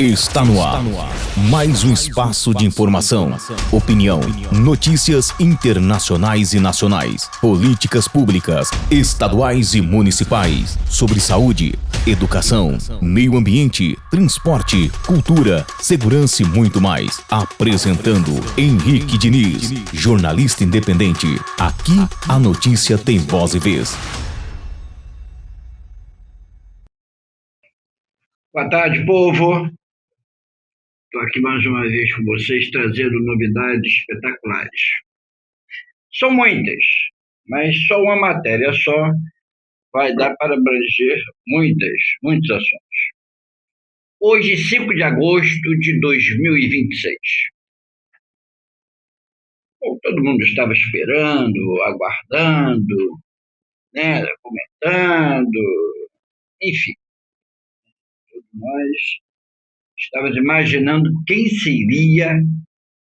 Está no ar. Mais um espaço de informação, opinião, notícias internacionais e nacionais, políticas públicas, estaduais e municipais, sobre saúde, educação, meio ambiente, transporte, cultura, segurança e muito mais. Apresentando Henrique Diniz, jornalista independente. Aqui a notícia tem voz e vez. Boa tarde, povo. Estou aqui mais uma vez com vocês, trazendo novidades espetaculares. São muitas, mas só uma matéria só vai dar para abranger muitos assuntos. Hoje, 5 de agosto de 2026. Bom, todo mundo estava esperando, aguardando, né, comentando, enfim, todos nós estávamos imaginando quem seria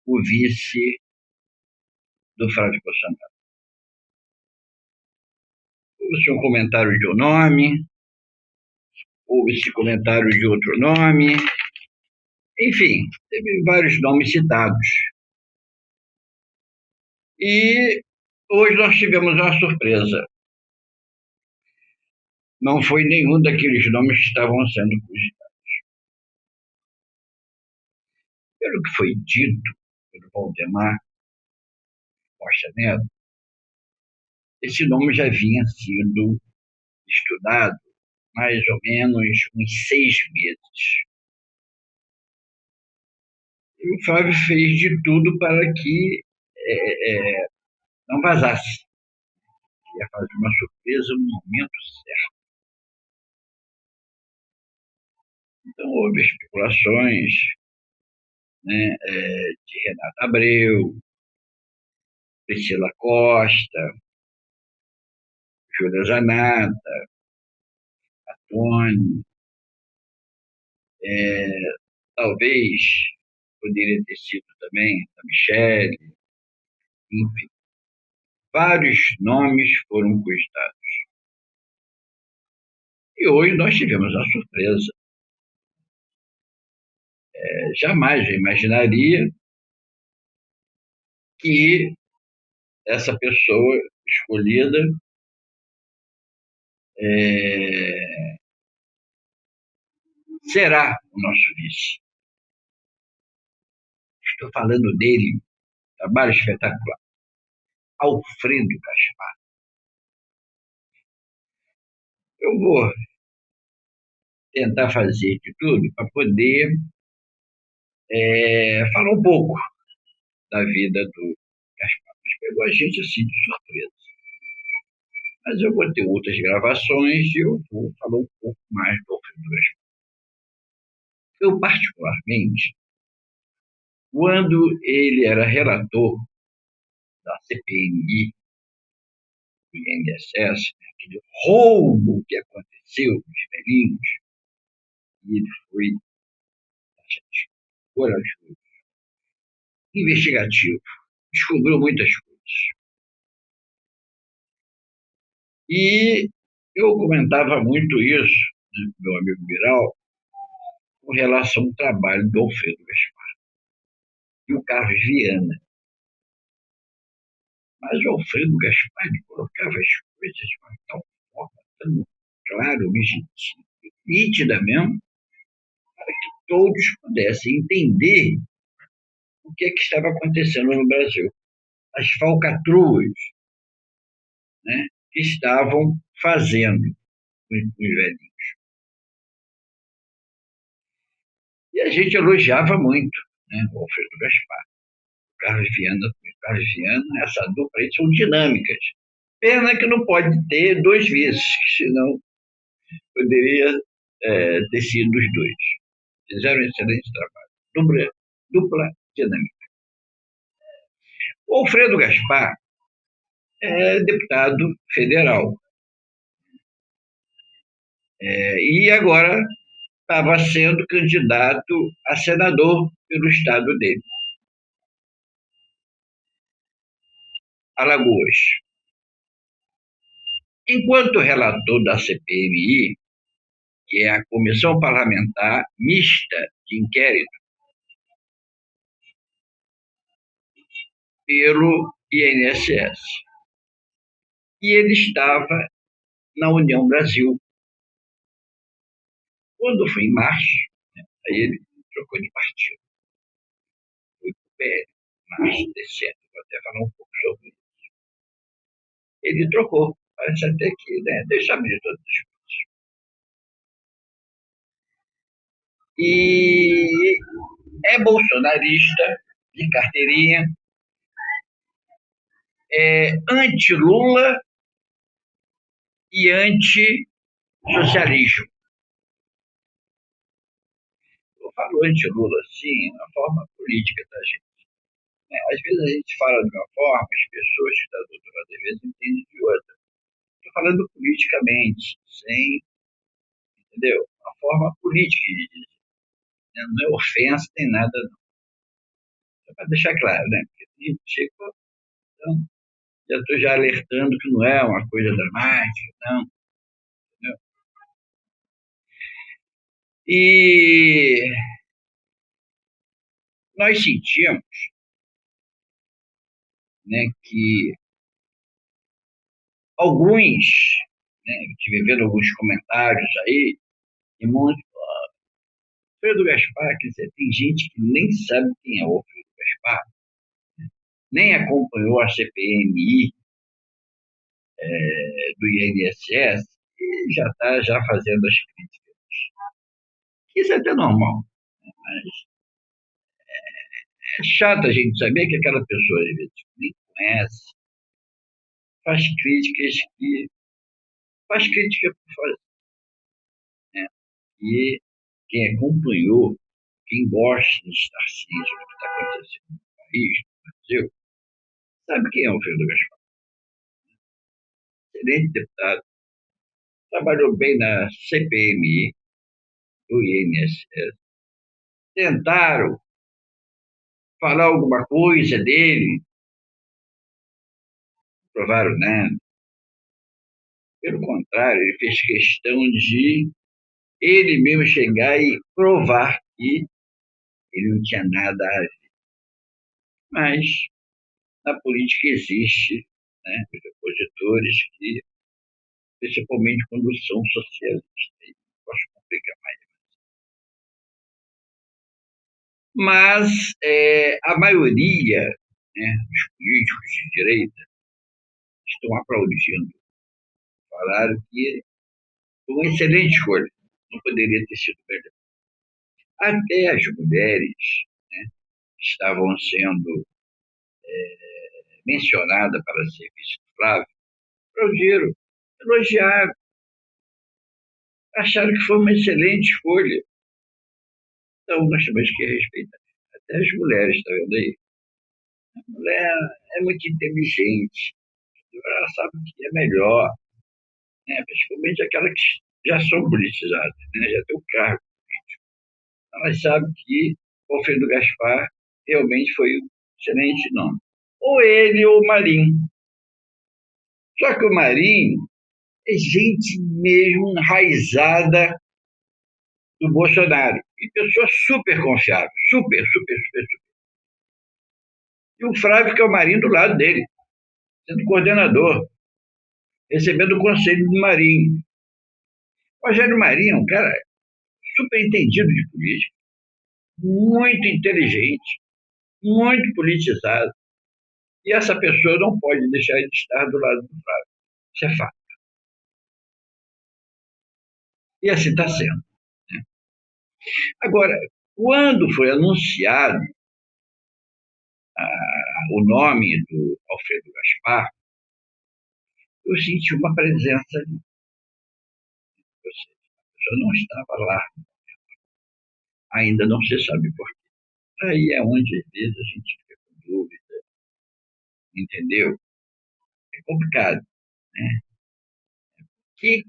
o vice do Flávio Bolsonaro. Houve-se um comentário de um nome, houve-se comentário de outro nome, enfim, teve vários nomes citados. E hoje nós tivemos uma surpresa. Não foi nenhum daqueles nomes que estavam sendo cogitados. Pelo que foi dito pelo Valdemar Costa Neto, esse nome já vinha sido estudado mais ou menos uns 6 meses. E o Flávio fez de tudo para que não vazasse. Ia fazer uma surpresa no momento certo. Então, houve especulações, né, de Renato Abreu, Priscila Costa, Júlia Zanata, Tony, talvez poderia ter sido também a Michele, enfim. Vários nomes foram cogitados. E hoje nós tivemos uma surpresa. Jamais eu imaginaria que essa pessoa escolhida será o nosso vice. Estou falando dele, trabalho espetacular, Alfredo Gaspar. Eu vou tentar fazer de tudo para poder falar um pouco da vida do Gaspar. Mas pegou a gente assim de surpresa. Mas eu vou ter outras gravações e eu vou falar um pouco mais do Alfredo Gaspar. Eu, particularmente, quando ele era relator da CPMI, do INSS, aquele roubo que aconteceu nos velhinhos, e ele foi corajoso, investigativo, descobriu muitas coisas. E eu comentava muito isso, né, com meu amigo Biral, com relação ao trabalho do Alfredo Gaspar e o Carlos Viana. Mas o Alfredo Gaspar colocava as coisas de uma tal forma, tão claro, objetivo, nítida mesmo, para que todos pudessem entender o que estava acontecendo no Brasil. As falcatruas, né, que estavam fazendo os velhinhos. E a gente elogiava muito, né, o Alfredo Gaspar. Carlos Viana, essa dupla aí são dinâmicas. Pena que não pode ter dois vices, senão poderia ter sido os dois. Fizeram um excelente trabalho. Dupla dinâmica. O Alfredo Gaspar é deputado federal. E agora estava sendo candidato a senador pelo estado dele, Alagoas. Enquanto relator da CPMI, que é a Comissão Parlamentar Mista de Inquérito pelo INSS. E ele estava na União Brasil. Quando foi em março, aí ele trocou de partido. Foi para o PL, março, dezembro. Vou até falar um pouco sobre isso. Ele trocou. Parece até que, Deus sabe de todas as coisas. E é bolsonarista, de carteirinha, é anti-Lula e anti-socialismo. Eu falo anti-Lula, sim, uma forma política da gente. Às vezes a gente fala de uma forma, as pessoas que estão do outro lado, às vezes entendem de outra. Estou falando politicamente, sem, entendeu? Uma forma política de dizer. Não é ofensa nem nada, não. Só para deixar claro, né? Porque a gente chega, então, já estou já alertando que não é uma coisa dramática, não. Entendeu? E nós sentimos, né, que alguns, né, tive vendo alguns comentários aí, e muito, Alfredo Gaspar, quer dizer, tem gente que nem sabe quem é o Alfredo Gaspar, nem acompanhou a CPMI do INSS, e já está já fazendo as críticas. Isso é até normal, mas é chato a gente saber que aquela pessoa, às vezes, nem conhece, faz críticas que faz crítica por fazer, né? E quem acompanhou, quem gosta de estar ciente do que está acontecendo no país, no Brasil, sabe quem é o Alfredo Gaspar. Excelente deputado, trabalhou bem na CPMI, do INSS, tentaram falar alguma coisa dele, provaram nada. Pelo contrário, ele fez questão de ele mesmo chegar e provar que ele não tinha nada a ver. Mas na política existe, né, os opositores que, principalmente quando são socialistas, posso complicar mais. Mas a maioria, né, dos políticos de direita estão aplaudindo. Falaram que foi uma excelente escolha, não poderia ter sido melhor. Até as mulheres, né, que estavam sendo mencionadas para ser vice-Flávio, aplaudiram, elogiaram, acharam que foi uma excelente escolha. Então, nós temos que respeitar. Até as mulheres, está vendo aí? A mulher é muito inteligente, ela sabe o que é melhor, né? Principalmente aquelas que já são politizadas, né? Já tem o cargo político. Elas sabem que o Alfredo Gaspar realmente foi um excelente nome. Ou ele ou o Marinho. Só que o Marinho é gente mesmo enraizada do Bolsonaro. E pessoa super confiável. Super, super, super, super. E o Flávio, que é o Marinho, do lado dele, sendo coordenador, recebendo o conselho do Marinho. O Rogério Marinho é um cara super entendido de política, muito inteligente, muito politizado. E essa pessoa não pode deixar de estar do lado do Flávio. Isso é fato. E assim está sendo. Né? Agora, quando foi anunciado o nome do Alfredo Gaspar, eu senti uma presença ali. Ou seja, a pessoa não estava lá. Ainda não se sabe por quê. Aí é onde, às vezes, a gente fica com dúvida, entendeu? É complicado, né? Que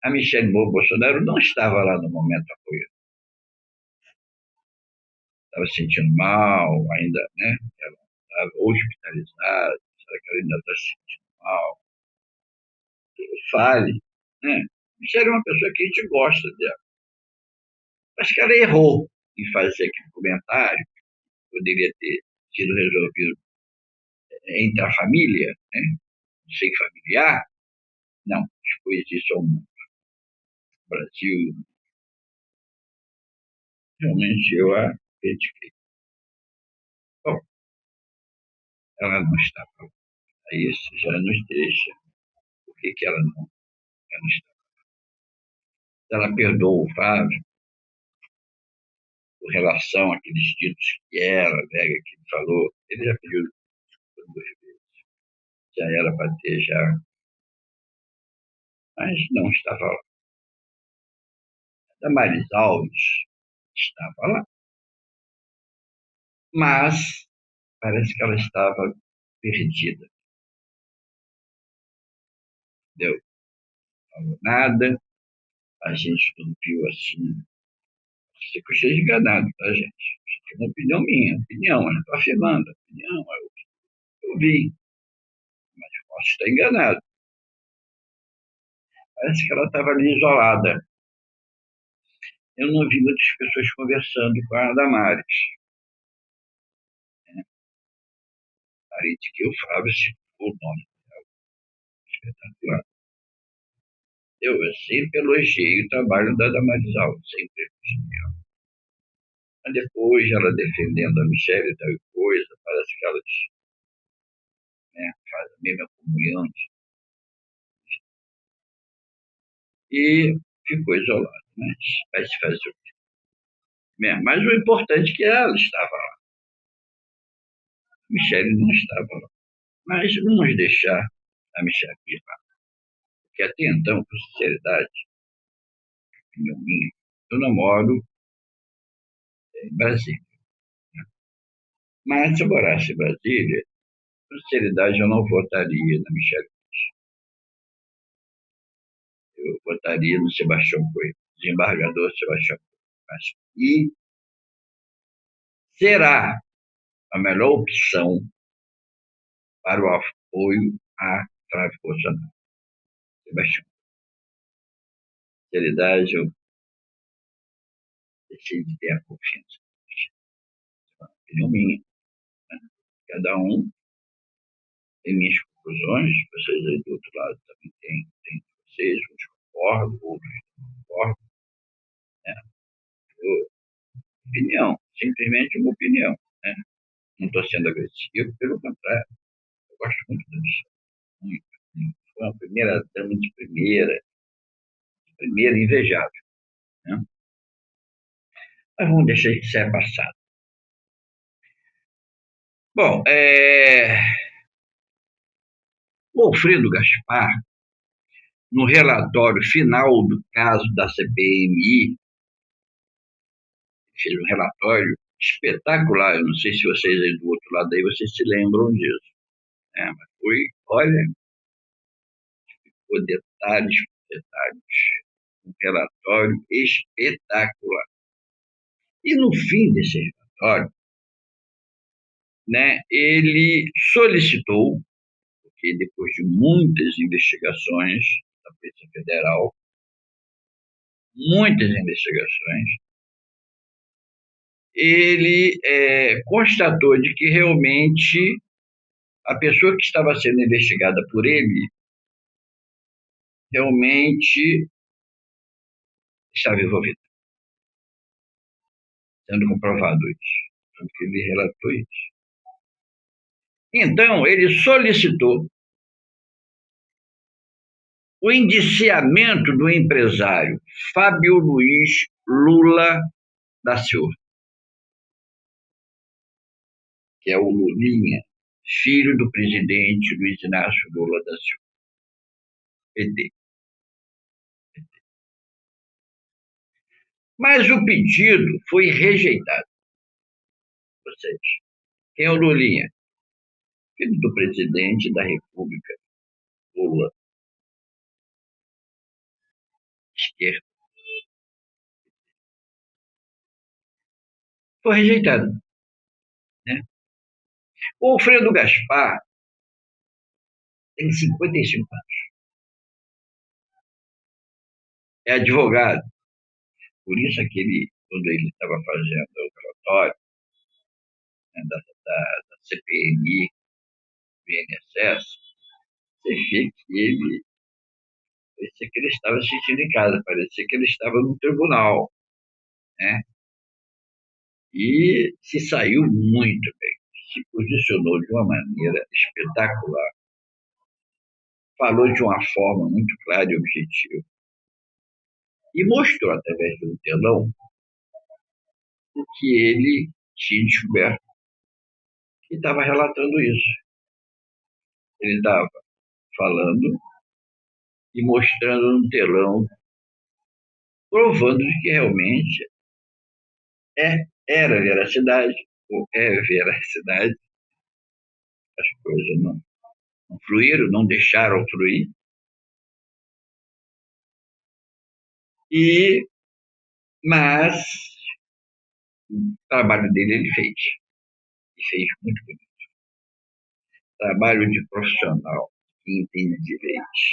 a Michelle Bolsonaro não estava lá no momento apoiando. Estava se sentindo mal, ainda, né? Ela estava hospitalizada, será que ela ainda está se sentindo mal? Fale, né? Michelle é uma pessoa que a gente gosta dela. Acho que ela errou em fazer aquele comentário, poderia ter sido resolvido entre a família, né? Não sei, familiar. Não, expôs isso ao mundo. O Brasil, realmente eu a critiquei. Bom, ela não estava lá. Isso já nos deixa. Por que ela não estava? Ela perdoou o Fábio com relação àqueles ditos que ela, né, que ele falou. Ele já pediu duas vezes. Já era para ter, já. Mas não estava lá. A Damares Alves estava lá. Mas parece que ela estava perdida. Entendeu? Não falou nada. A gente não viu assim. Você ficou cheio de enganado, tá, gente? É uma opinião minha, opinião, eu não estou afirmando, opinião, eu vi, mas posso estar enganado. Parece que ela estava ali isolada. Eu não vi muitas pessoas conversando com a Damares. Né? Parece que o Flávio citou o nome dela, espetacular. Eu sempre elogiei o trabalho da Damares Alves, sempre elogiei. Mas depois, ela defendendo a Michelle e tal coisa, parece que elas, né, fazem a mesma comunhão e ficou isolada. Mas vai se fazer o quê? Mas o importante é que ela estava lá. Michelle não estava lá. Mas vamos deixar a Michelle ir lá. Porque até então, com sinceridade, opinião minha, eu namoro em Brasília. Mas se eu morasse em Brasília, com sinceridade, eu não votaria na Michelle. Eu votaria no Sebastião Coelho, desembargador Sebastião Coelho. E será a melhor opção para o apoio a Flávio Bolsonaro. Sebastião, sinceridade, eu deixei de ter a confiança. É uma opinião minha. Né? Cada um tem minhas conclusões, vocês aí do outro lado também têm vocês, uns concordam, outros não concordam. Né? Opinião, simplesmente uma opinião. Né? Não estou sendo agressivo, pelo contrário, eu gosto muito da Michelle. Muito, muito. Foi uma primeira dama de primeira invejável. Né? Mas vamos deixar isso ser passado. Bom, o Alfredo Gaspar, no relatório final do caso da CPMI, fez um relatório espetacular. Eu não sei se vocês aí do outro lado aí, vocês se lembram disso. Mas foi, olha, ficou detalhes, um relatório espetacular. E no fim desse relatório, né, ele solicitou, porque depois de muitas investigações da Polícia Federal, muitas investigações, ele constatou de que realmente a pessoa que estava sendo investigada por ele realmente estava envolvida, sendo comprovado isso, tanto que ele relatou isso. Então, ele solicitou o indiciamento do empresário Fábio Luiz Lula da Silva, que é o Lulinha, filho do presidente Luiz Inácio Lula da Silva, PT. Mas o pedido foi rejeitado. Ou seja, quem é o Lulinha? Filho do presidente da República, Lula, esquerda. Foi rejeitado. Né? O Alfredo Gaspar tem 55 anos. é advogado. Por isso, quando ele estava fazendo o relatório, né, da CPMI, do INSS, você vê que parecia que ele estava assistindo em casa, parecia que ele estava no tribunal, né? E se saiu muito bem, se posicionou de uma maneira espetacular, falou de uma forma muito clara e objetiva, e mostrou, através do telão, o que ele tinha descoberto, e estava relatando isso. Ele estava falando e mostrando no telão, provando que realmente era veracidade, ou é veracidade, as coisas não fluíram, não deixaram fluir, mas o trabalho dele ele fez, e fez muito bonito. Trabalho de profissional, que entende de leite,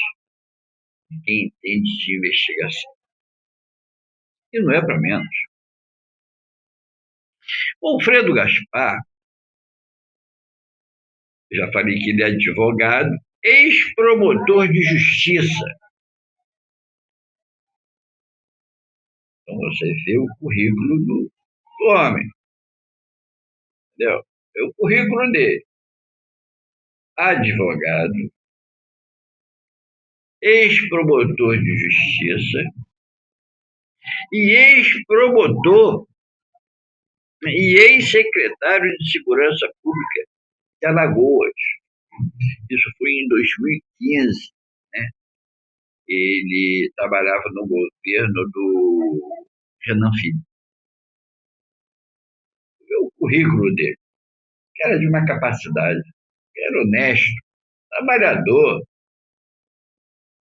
que entende de investigação. E não é para menos. O Fredo Gaspar, já falei que ele é advogado, ex-promotor de justiça. Então você vê o currículo do homem, entendeu? É o currículo dele. Advogado, ex-promotor de justiça e ex-promotor e ex-secretário de Segurança Pública de Alagoas. Isso foi em 2015, né? Ele trabalhava no governo do Renan Filho. O currículo dele, que era de uma capacidade, que era honesto, trabalhador,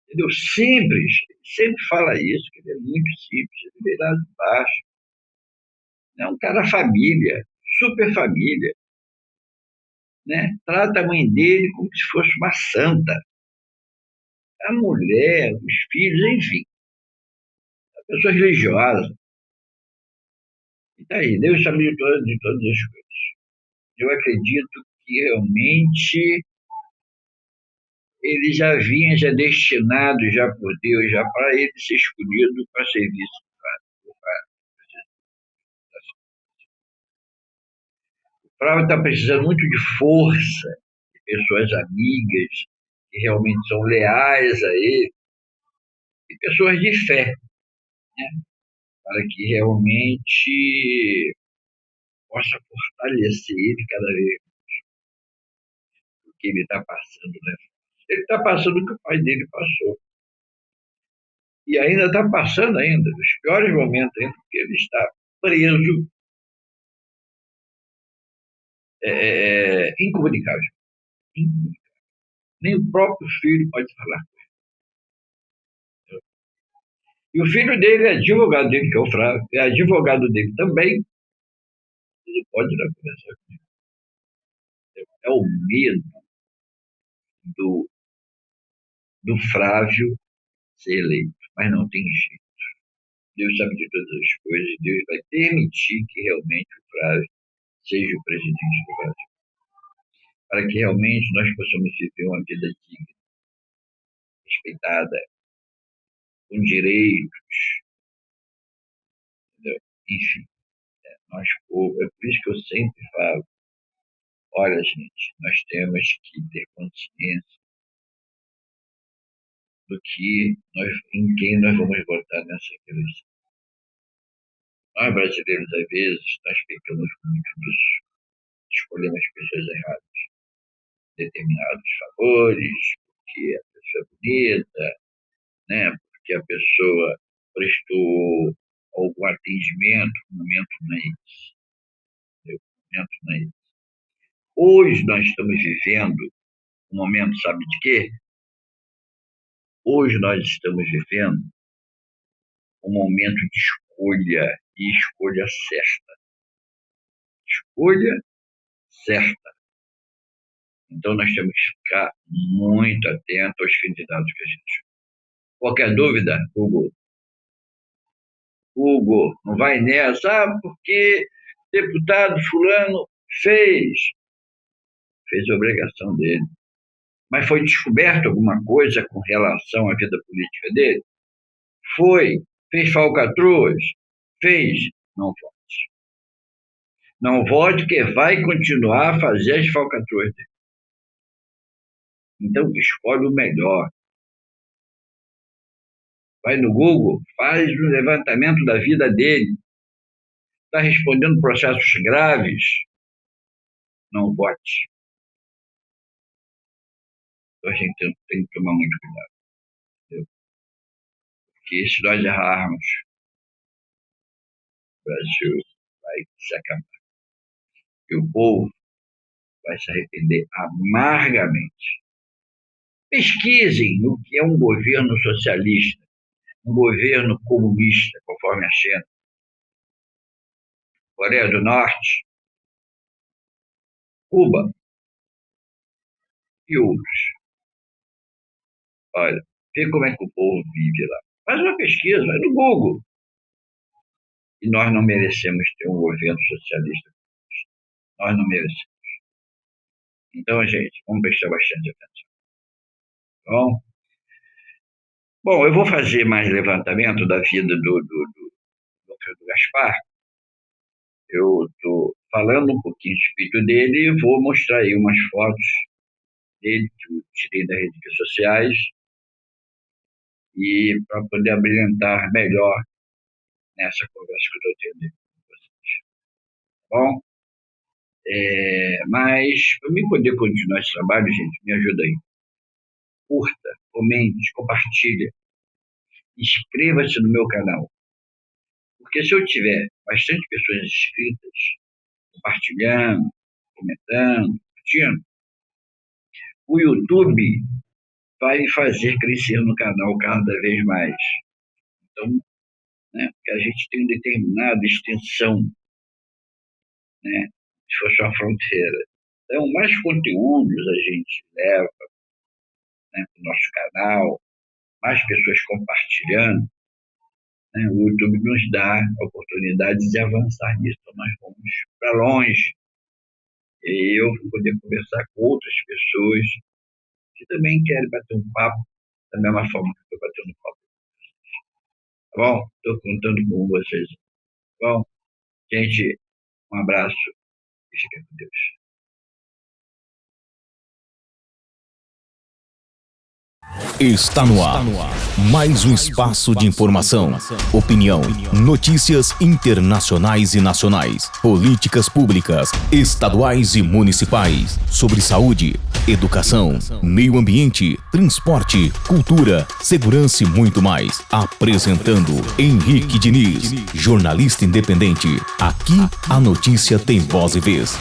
entendeu? Simples, ele sempre fala isso, que ele é muito simples, ele veio lá de baixo. É um cara família, super família, né? Trata a mãe dele como se fosse uma santa. A mulher, os filhos, enfim, pessoas religiosas. E tá aí, Deus sabe de todas as coisas. Eu acredito que realmente ele já vinha já destinado já por Deus, já para ele ser escolhido para serviço. O Flávio está precisando muito de força, de pessoas amigas, que realmente são leais a ele, e pessoas de fé, né? Para que realmente possa fortalecer ele cada vez o que ele está passando, né? Ele está passando o que o pai dele passou. E ainda está passando ainda, os piores momentos ainda, porque ele está preso, incomunicável. Nem o próprio filho pode falar. E o filho dele é advogado dele, que é o Flávio, é advogado dele também, ele pode ir lá conversar com ele. É o medo do Flávio ser eleito, mas não tem jeito. Deus sabe de todas as coisas e Deus vai permitir que realmente o Flávio seja o presidente do Brasil, para que realmente nós possamos viver uma vida digna, respeitada, com direitos, entendeu? Enfim, nós, é por isso que eu sempre falo, olha, gente, nós temos que ter consciência em quem nós vamos votar nessa eleição. Nós, brasileiros, às vezes, nós pecamos muito nisso. Escolhemos pessoas erradas, determinados favores, porque a pessoa é bonita, né? Porque a pessoa prestou algum atendimento, no momento não é isso. No momento não é isso. Hoje nós estamos vivendo um momento, sabe de quê? Hoje nós estamos vivendo um momento de escolha e escolha certa. Escolha certa. Então nós temos que ficar muito atento aos candidatos que a gente. Qualquer dúvida, Google. Hugo, não vai nessa, porque deputado fulano fez a obrigação dele. Mas foi descoberto alguma coisa com relação à vida política dele? Foi. Fez falcatruas? Fez. Não vote. Não vote, que vai continuar a fazer as falcatruas dele. Então, escolhe o melhor. Vai no Google, faz um levantamento da vida dele. Está respondendo processos graves? Não vote. Então, a gente tem que tomar muito cuidado. Entendeu? Porque se nós errarmos, o Brasil vai se acabar. E o povo vai se arrepender amargamente. Pesquisem o que é um governo socialista, um governo comunista, conforme a China, Coreia do Norte, Cuba e outros. Olha, vê como é que o povo vive lá. Faz uma pesquisa, vai no Google. E nós não merecemos ter um governo socialista. Nós não merecemos. Então, gente, vamos prestar bastante atenção. Bom, eu vou fazer mais levantamento da vida do Dr. Gaspar. Eu estou falando um pouquinho a respeito dele e vou mostrar aí umas fotos dele que eu tirei das redes sociais e para poder abrilhantar melhor nessa conversa que eu estou tendo com vocês. Bom? Mas para mim poder continuar esse trabalho, gente, me ajuda aí. Curta, comente, compartilha. Inscreva-se no meu canal. Porque se eu tiver bastante pessoas inscritas, compartilhando, comentando, curtindo, o YouTube vai fazer crescer no canal cada vez mais. Então, porque a gente tem determinada extensão, se fosse uma fronteira. Então, mais conteúdos a gente leva para o nosso canal, mais pessoas compartilhando, o YouTube nos dá a oportunidade de avançar nisso. Então, nós vamos para longe. E eu vou poder conversar com outras pessoas que também querem bater um papo da mesma forma que eu estou batendo um papo. Tá bom? Estou contando com vocês. Tá bom? Gente, um abraço e fiquem com Deus. Está no ar mais um espaço de informação, opinião, notícias internacionais e nacionais, políticas públicas, estaduais e municipais, sobre saúde, educação, meio ambiente, transporte, cultura, segurança e muito mais. Apresentando Henrique Diniz, jornalista independente. Aqui a notícia tem voz e vez.